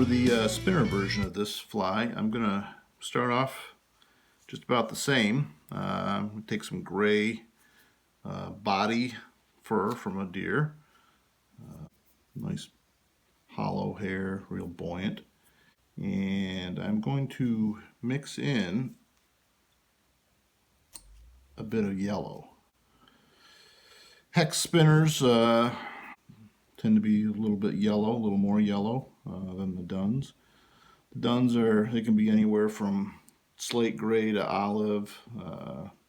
For the spinner version of this fly, I'm going to start off just about the same. Take some gray body fur from a deer. Nice hollow hair, real buoyant. And I'm going to mix in a bit of yellow. Hex spinners tend to be a little bit yellow, a little more yellow than the duns. The duns they can be anywhere from slate gray to olive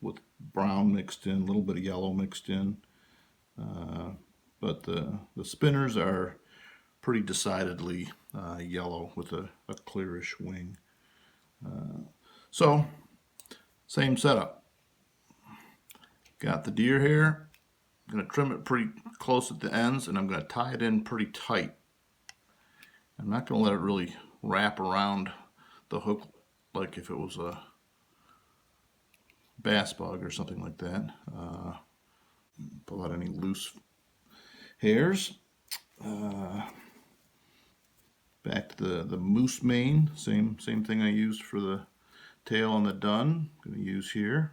with brown mixed in, a little bit of yellow mixed in. But the spinners are pretty decidedly yellow with a clearish wing. So, same setup. Got the deer hair. I'm going to trim it pretty close at the ends, and I'm going to tie it in pretty tight. I'm not going to let it really wrap around the hook like if it was a bass bug or something like that. Pull out any loose hairs. Back to the moose mane, same thing I used for the tail on the dun. I'm going to use here.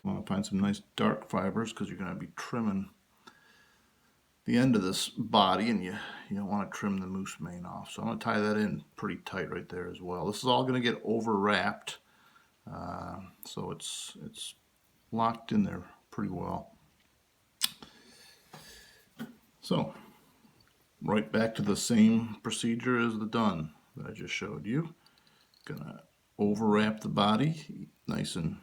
I want to find some nice dark fibers because you're going to be trimming the end of this body, and you don't want to trim the moose mane off. So I'm going to tie that in pretty tight right there as well. This is all going to get over wrapped, so it's locked in there pretty well. So right back to the same procedure as the dun that I just showed you. Gonna over wrap the body nice and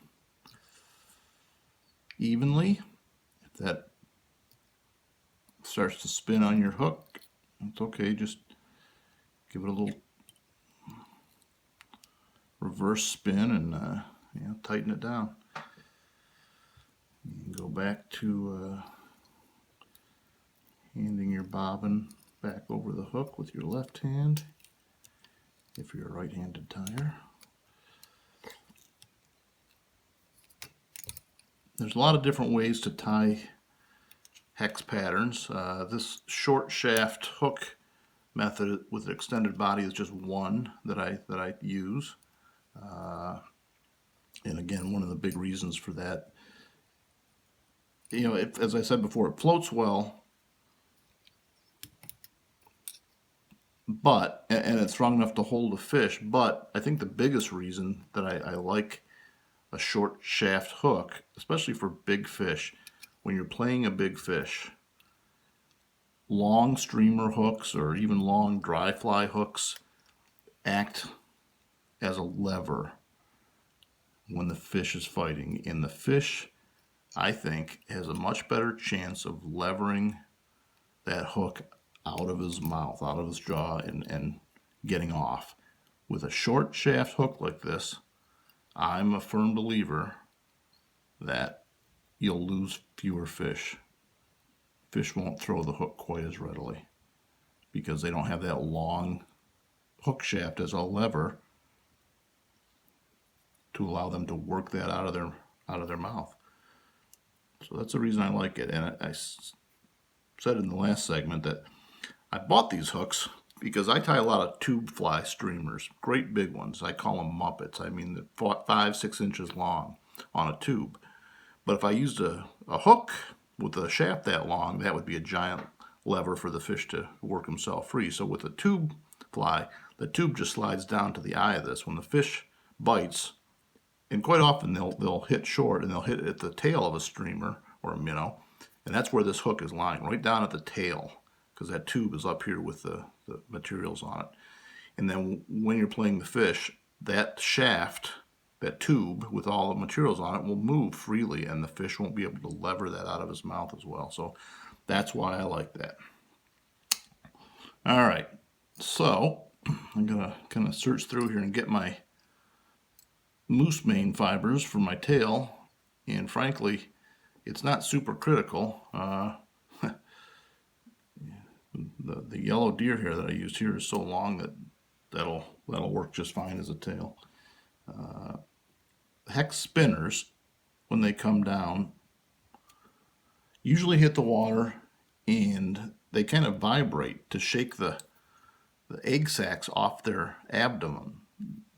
evenly. If that starts to spin on your hook, it's okay, just give it a little reverse spin and tighten it down. You can go back to handing your bobbin back over the hook with your left hand if you're a right-handed tyer. There's a lot of different ways to tie hex patterns. This short shaft hook method with an extended body is just one that I use. And again, one of the big reasons for that, as I said before, it floats well, and it's strong enough to hold a fish. But I think the biggest reason that I like a short shaft hook, especially for big fish, when you're playing a big fish, long streamer hooks or even long dry fly hooks act as a lever when the fish is fighting. And the fish, I think, has a much better chance of levering that hook out of his mouth, out of his jaw, and getting off. With a short shaft hook like this, I'm a firm believer that you'll lose fewer fish. Fish won't throw the hook quite as readily because they don't have that long hook shaft as a lever to allow them to work that out of their mouth. So that's the reason I like it. And I said in the last segment that I bought these hooks because I tie a lot of tube fly streamers, great big ones. I call them Muppets. I mean, they're 5-6 inches long on a tube. But if I used a hook with a shaft that long, that would be a giant lever for the fish to work himself free. So with a tube fly, the tube just slides down to the eye of this. When the fish bites, and quite often they'll hit short and they'll hit at the tail of a streamer or a minnow, and that's where this hook is lying, right down at the tail, because that tube is up here with the materials on it. And then when you're playing the fish, that shaft, that tube with all the materials on it, will move freely, and the fish won't be able to lever that out of his mouth as well. So that's why I like that. All right, so I'm gonna kind of search through here and get my moose mane fibers for my tail, and frankly, it's not super critical. The yellow deer hair that I used here is so long that'll work just fine as a tail. Hex spinners, when they come down, usually hit the water and they kind of vibrate to shake the the egg sacs off their abdomen.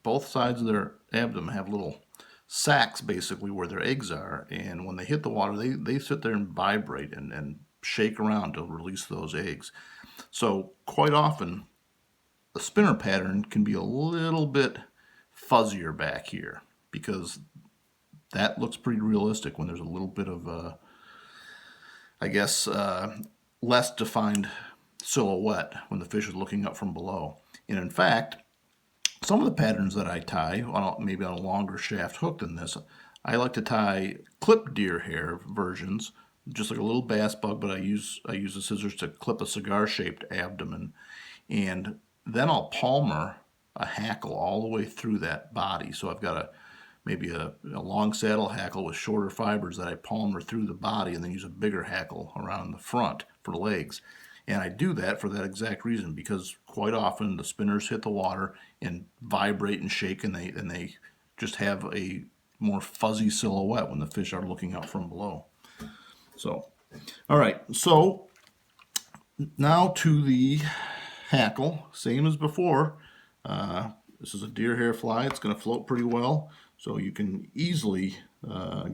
Both sides of their abdomen have little sacs basically where their eggs are, and when they hit the water, they sit there and vibrate and shake around to release those eggs. So quite often, the spinner pattern can be a little bit fuzzier back here because that looks pretty realistic when there's a little bit of I guess, less defined silhouette when the fish is looking up from below. And in fact, some of the patterns that I tie, maybe on a longer shaft hook than this, I like to tie clip deer hair versions, just like a little bass bug, but I use the scissors to clip a cigar-shaped abdomen. And then I'll palmer a hackle all the way through that body. So I've got maybe a long saddle hackle with shorter fibers that I palmer through the body and then use a bigger hackle around the front for the legs. And I do that for that exact reason, because quite often the spinners hit the water and vibrate and shake, and they just have a more fuzzy silhouette when the fish are looking up from below. So, all right, so now to the hackle, same as before. This is a deer hair fly. It's going to float pretty well, so you can easily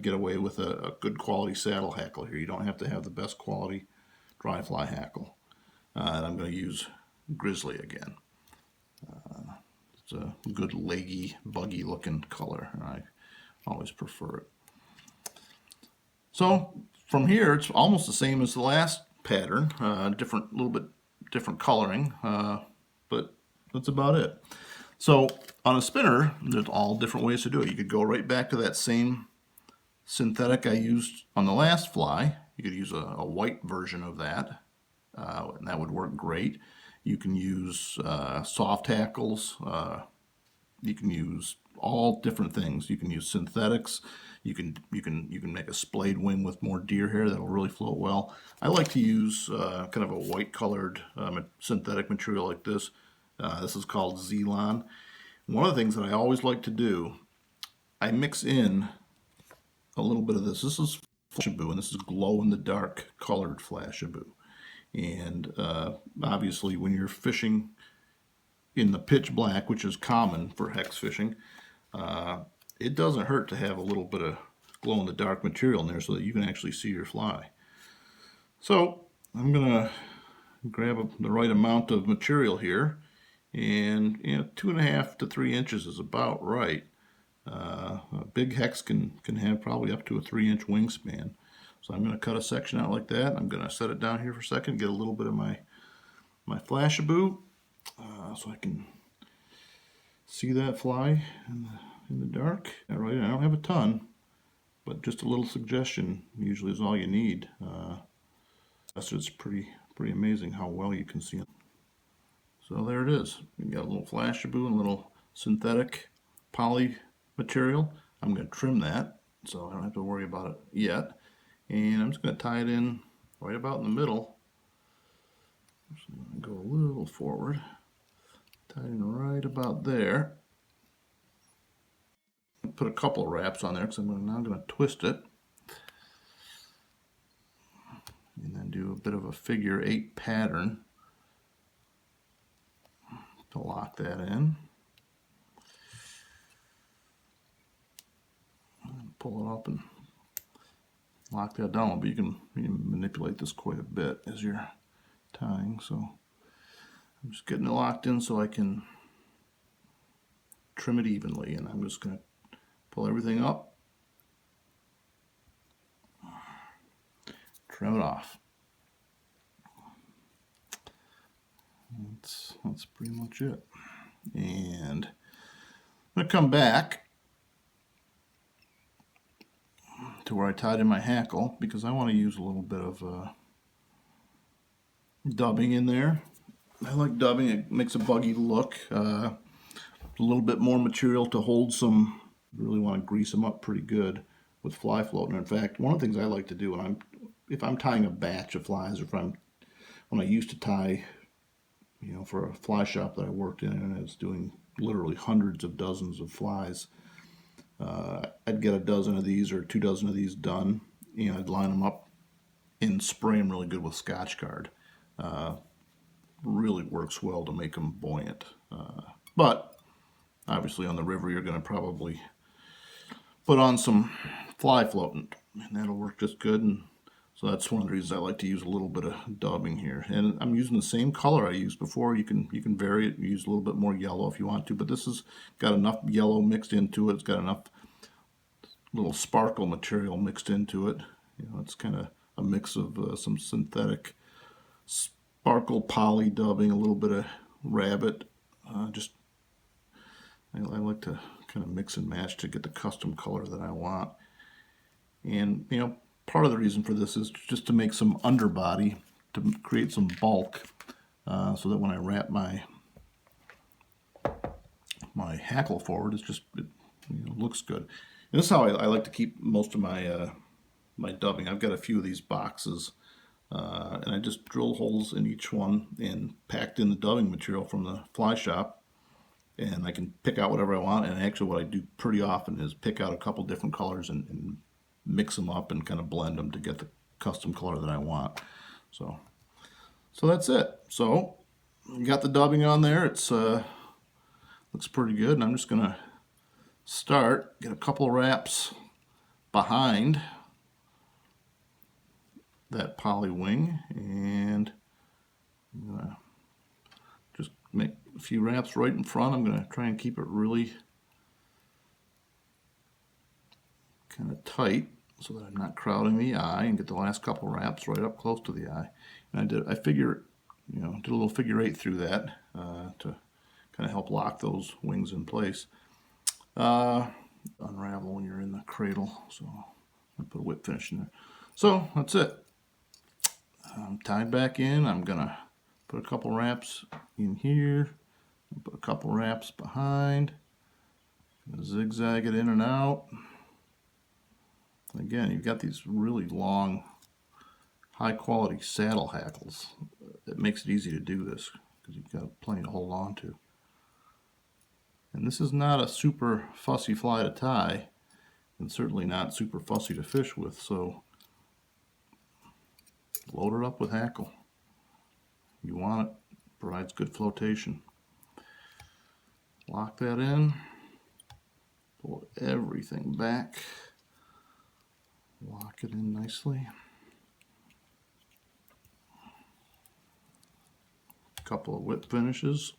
get away with a good quality saddle hackle here. You don't have to have the best quality dry fly hackle. And I'm going to use Grizzly again. It's a good leggy, buggy looking color, and I always prefer it. So from here, it's almost the same as the last pattern, little bit different coloring, but that's about it. So on a spinner, there's all different ways to do it. You could go right back to that same synthetic I used on the last fly. You could use a white version of that, and that would work great. You can use soft hackles. You can use all different things. You can use synthetics. You can make a splayed wing with more deer hair that'll really float well. I like to use kind of a white colored synthetic material like this. This is called Zelon. One of the things that I always like to do, I mix in a little bit of this. This is Flashaboo, and this is glow-in-the-dark colored Flashaboo. And obviously, when you're fishing in the pitch black, which is common for hex fishing, it doesn't hurt to have a little bit of glow-in-the-dark material in there so that you can actually see your fly. So I'm going to grab the right amount of material here, and 2.5 to 3 inches is about right. A big hex can have probably up to a 3-inch wingspan. So I'm going to cut a section out like that. I'm going to set it down here for a second, get a little bit of my Flashaboo, so I can see that fly in the dark. All right, I don't have a ton, but just a little suggestion usually is all you need. It's pretty amazing how well you can see it. So there it is. We got a little Flashaboo and a little synthetic poly material. I'm going to trim that so I don't have to worry about it yet. And I'm just going to tie it in right about in the middle. So I'm going to go a little forward. Tie it in right about there. Put a couple of wraps on there because I'm now going to twist it. And then do a bit of a figure 8 pattern to lock that in. Pull it up and lock that down, but you can manipulate this quite a bit as you're tying. So I'm just getting it locked in so I can trim it evenly, and I'm just going to pull everything up, trim it off. That's pretty much it. And I'm going to come back to where I tied in my hackle because I want to use a little bit of dubbing in there. I like dubbing. It makes a buggy look. A little bit more material to hold some. Really want to grease them up pretty good with fly floating. In fact, one of the things I like to do if I'm tying a batch of flies, or when I used to tie, for a fly shop that I worked in, and I was doing literally hundreds of dozens of flies, I'd get a dozen of these or 2 dozen of these done. I'd line them up and spray them really good with Scotch Guard. really works well to make them buoyant. But obviously on the river you're going to probably put on some fly floating, and that'll work just good. And so that's one of the reasons I like to use a little bit of dubbing here. And I'm using the same color I used before. You can vary it, use a little bit more yellow if you want to, but this has got enough yellow mixed into it. It's got enough little sparkle material mixed into it. You know, it's kind of a mix of some synthetic sparkle poly dubbing, a little bit of rabbit. I like to kind of mix and match to get the custom color that I want. And you know, part of the reason for this is just to make some underbody, to create some bulk, so that when I wrap my hackle forward, it looks good. And this is how I like to keep most of my my dubbing. I've got a few of these boxes, and I just drill holes in each one and packed in the dubbing material from the fly shop. And I can pick out whatever I want. And actually what I do pretty often is pick out a couple different colors and mix them up and kind of blend them to get the custom color that I want. So that's it. So you got the dubbing on there. It's looks pretty good. And I'm just gonna get a couple wraps behind that poly wing, and I'm gonna just make a few wraps right in front. I'm gonna try and keep it really kind of tight so that I'm not crowding the eye, and get the last couple wraps right up close to the eye. And did a little figure eight through that to kind of help lock those wings in place. Unravel when you're in the cradle, so I put a whip finish in there. So that's it. Tied back in. I'm gonna put a couple wraps in here, put a couple wraps behind, zigzag it in and out. Again, you've got these really long, high quality saddle hackles. It makes it easy to do this because you've got plenty to hold on to. And this is not a super fussy fly to tie, and certainly not super fussy to fish with, so load it up with hackle. You want it, provides good flotation. Lock that in, pull everything back, lock it in nicely. A couple of whip finishes.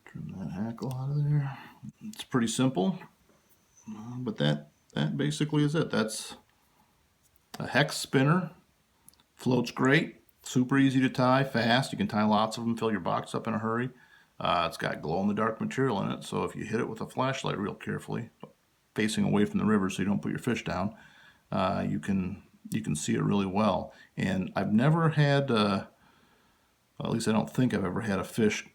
Trim that hackle out of there. It's pretty simple, but that basically is it. That's a hex spinner. Floats great, super easy to tie, fast. You can tie lots of them, fill your box up in a hurry. It's got glow-in-the-dark material in it, so if you hit it with a flashlight real carefully, facing away from the river so you don't put your fish down, you can see it really well. And I've never had, at least I don't think I've ever had a fish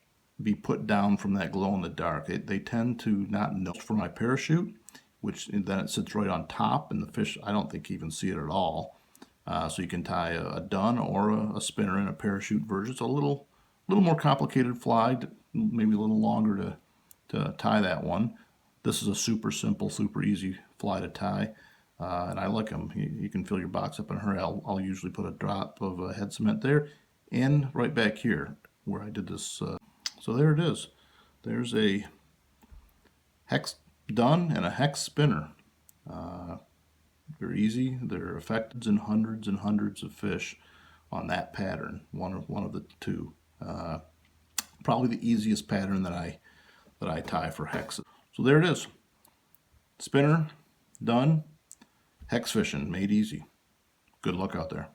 be put down from that glow-in-the-dark. They tend to not know. For my parachute, which then it sits right on top, and the fish, I don't think even see it at all. So you can tie a dun or a spinner in a parachute version. It's a little more complicated fly, maybe a little longer to tie that one. This is a super simple, super easy fly to tie, and I like them. You can fill your box up in a hurry. I'll usually put a drop of head cement there, and right back here where I did this. So there it is. There's a hex dun and a hex spinner. They're easy. They're effective in hundreds and hundreds of fish on that pattern. One of the two. Probably the easiest pattern that I tie for hexes. So there it is. Spinner, done. Hex fishing made easy. Good luck out there.